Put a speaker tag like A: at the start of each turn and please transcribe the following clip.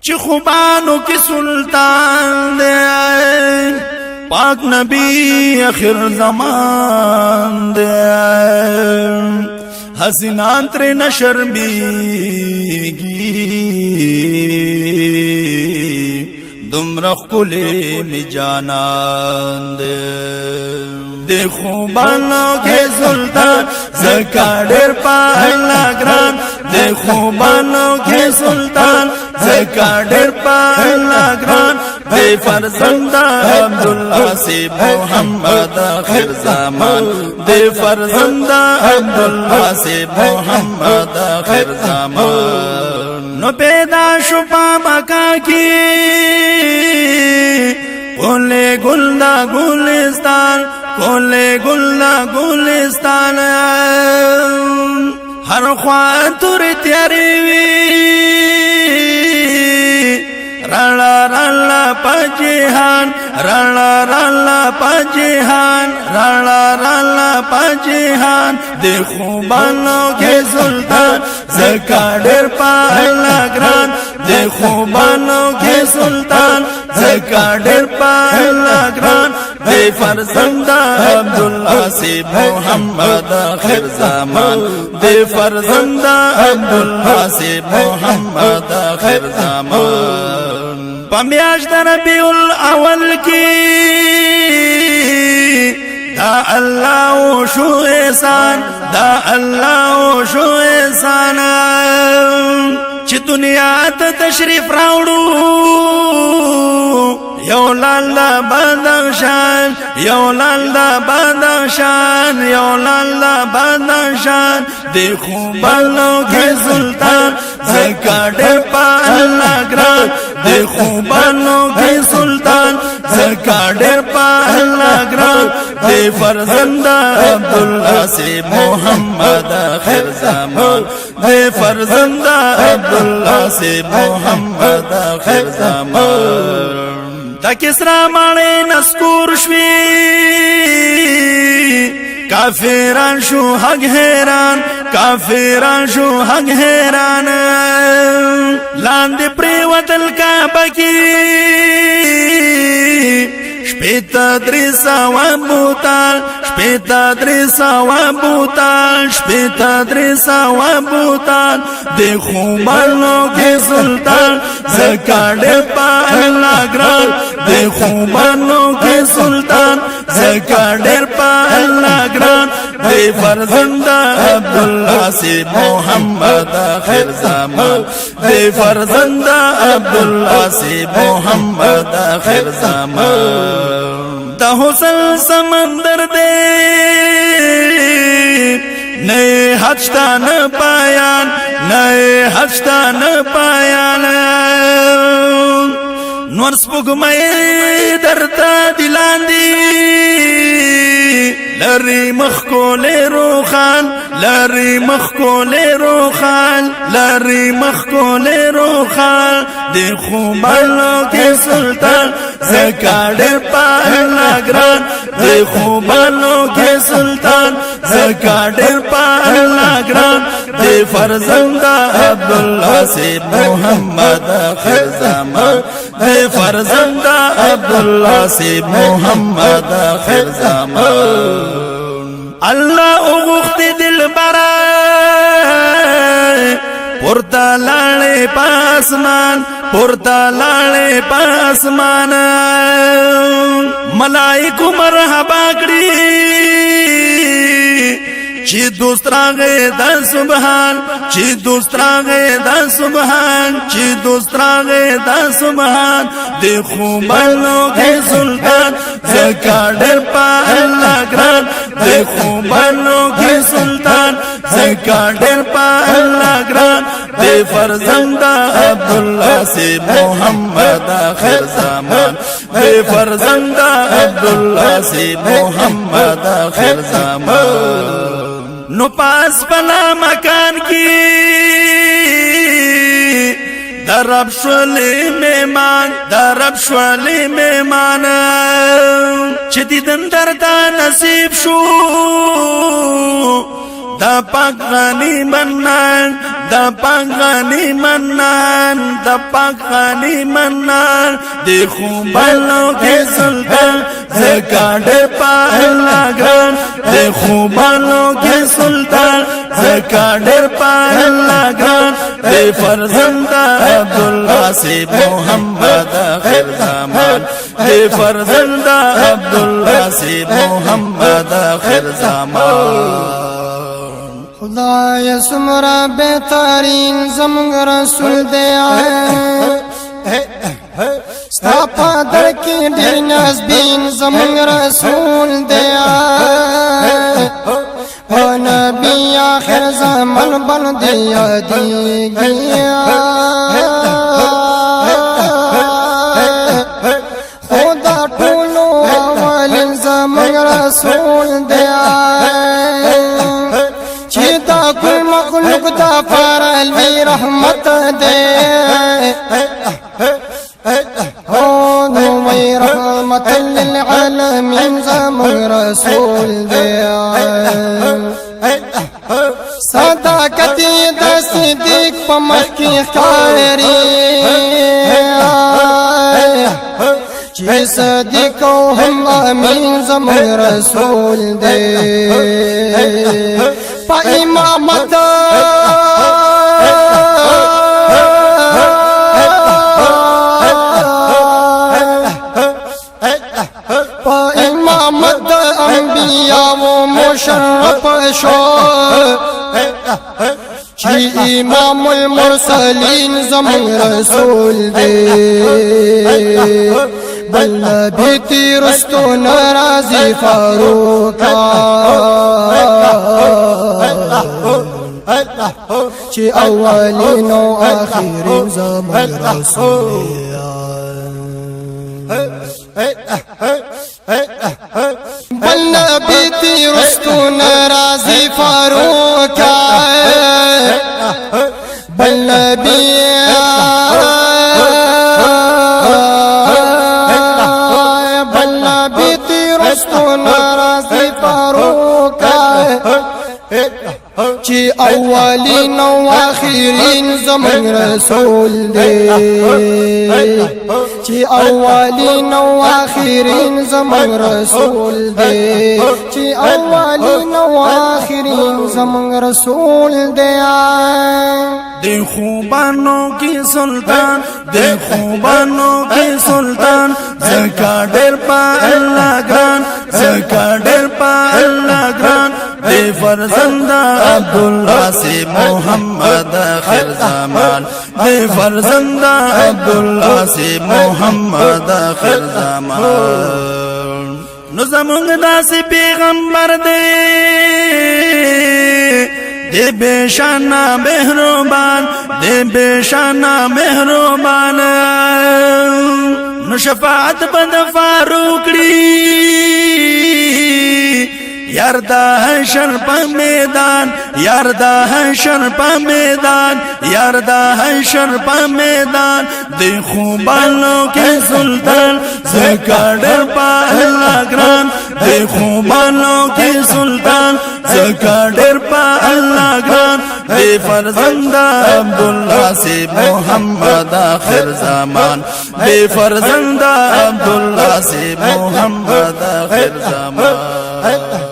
A: چی خوبانو کی سلطان دے پاک نبی آخر زمان دے حسینان تر نشرمیگی دمرخ کلی می جانان دے دے خوبانو کے سلطان زکا ڈیر پا اللہ گران دے خوبانو کے سلطان زکا ڈیر پا اللہ گران دے فرزند عبداللہ سے محمد آخر زمان دے فرزند عبداللہ سے محمد آخر زمان نو پیدا شپا مکا کی کولے گلدہ گلستان کولے گلدہ گلستان ہر خواہ تور تیاری وی رلا رلا پجہان رلا رلا پجہان رلا رلا پجہان دے خوبانو کے سلطان زکا ڈیر پا اللہ گران دے خوبانو کے سلطان زکا ڈیر پا اللہ گران دے فرزند عبداللہ سے محمد آخر زمان دے فرزند عبداللہ سے محمد آخر زمان پمیاش در ربیع الاول کی دا اللہ شو احسان دا اللہ شو احسان چی دنیا تا تشریف راوڑو یو لال دا بدخشان یو لال دا بدخشان یو لال دا بدخشان دے خوبانو کے سلطان زکا ڈیر پا اللہ گران دے خوبانو کے سلطان زکا ڈیر پا اللہ گران دے فرزند عبداللہ سے محمد آخر زمان دے فرزند عبداللہ سے محمد آخر زمان دا کسرا مانے نسکور شوی کافران شو حق حیران کافران شو حق حیران لاندے پریوتل کعبہ کی شپیتا دریسا و بوتال شپیتا دریسا و بوتال شپیتا دریسا و بوتال دے خوبانو کے سلطان زکا ڈیر پا اللہ گران دے خوبانو کے سلطان زکا ڈیر پا اللہ گران دے فرزند عبداللہ سے محمد آخر زمان دے فرزند عبداللہ سے محمد آخر زمان دا حسن سمندر دے نئے حجتا نہ پایان نئے حجتا نہ پایان نور سپوږمۍ درته دلاندې لری مخ کولې روخان لری مخ کولې روخان لری مخ کولې روخان دې خوبانو کې سلطان زکا ډېر پا الله ګران دې خوبانو کې سلطان زکا ډېر پا الله ګران دې فرزند عبدالله سے محمد آخر زمان دے فرزند عبداللہ سے محمد آخر زمان اللہ اغخت دل برائے پورتا لاڑے پاسمان پورتا لاڑے پاسمان ملائکو مرحبا کری چی دوسترا گئے دا سبحان چی دوسترا گئے دا سبحان چی دوسترا گئے دا سبحان دے خوبانو کے سلطان زکا ڈر پا اللہ گران دے خوبانو کے سلطان زکا ڈر پا اللہ گران دے فرزند عبداللہ سے محمد آخر زمان دے فرزند عبداللہ سے محمد آخر زمان نو پاس پلا مکان کی درب شولی میمان درب شولی میمان چه دیدن درتا نصیب شو دا پاک غنی منان د پاک غنی منان د پاک غنی منان د خوبانو کې سلطان زکاډر په الله ګران د خوبانو کې سلطان زکاډر په الله ګران د فرزند عبدالله سی محمد آخر زمان د فرزند عبدالله سی محمد آخر زمان
B: خدای سمرا بهترین زمونږ رسول دی ستا په در کې ډېر نازبین زمونږ رسول دی او نبی آخر زمان باندې یادېږي خدا ټولو اول زمونږ رسول دی چې دا کل مخلوق دا فارلوی رحمت دی او نوی رحمت للعالمین زمون رسول دی صداقت د صدیق په مخ کې ښکاري چې صدیق او هم امین زمون رسول دی په امامت په امامت انبیاء و مشرف شو چې امام المرسلین زمون رسول دی بل نبی تیرستو نرازی فاروق چې اولین او آخرین زمون رسول بل نبی تیرستو نرازی فاروق بل نبی تیرستو نرازی فاروق چې اولین او آخرین زمون رسول دی چې اولین او آخرین زمون رسول دی چې اولین او آخرین زمون رسول دی
A: د خوبانو کې سلطان د خوبانو کې سلطان زکاډر په الله ګران زکاډر په الله ګران د فرزند عبدالله سی محمد آخر زمان د فرزند عبدالله سی محمد آخر زمان نو زمونږ داسې پیغمبر دی دے بیشانہ مہربان دے بیشانہ مہربان نو شفاعت بند فاروقڑی یاردا حشر پا میدان یاردا حشر پا میدان یاردا حشر پا میدان دی خوبانو کے سلطان زکاڈر پا اللہ گران دی خوبانو کے سلطان زکاڈر پا اللہ گران دی فرزند عبداللہ سے محمد آخر زمان دی فرزند عبداللہ سے محمد آخر زمان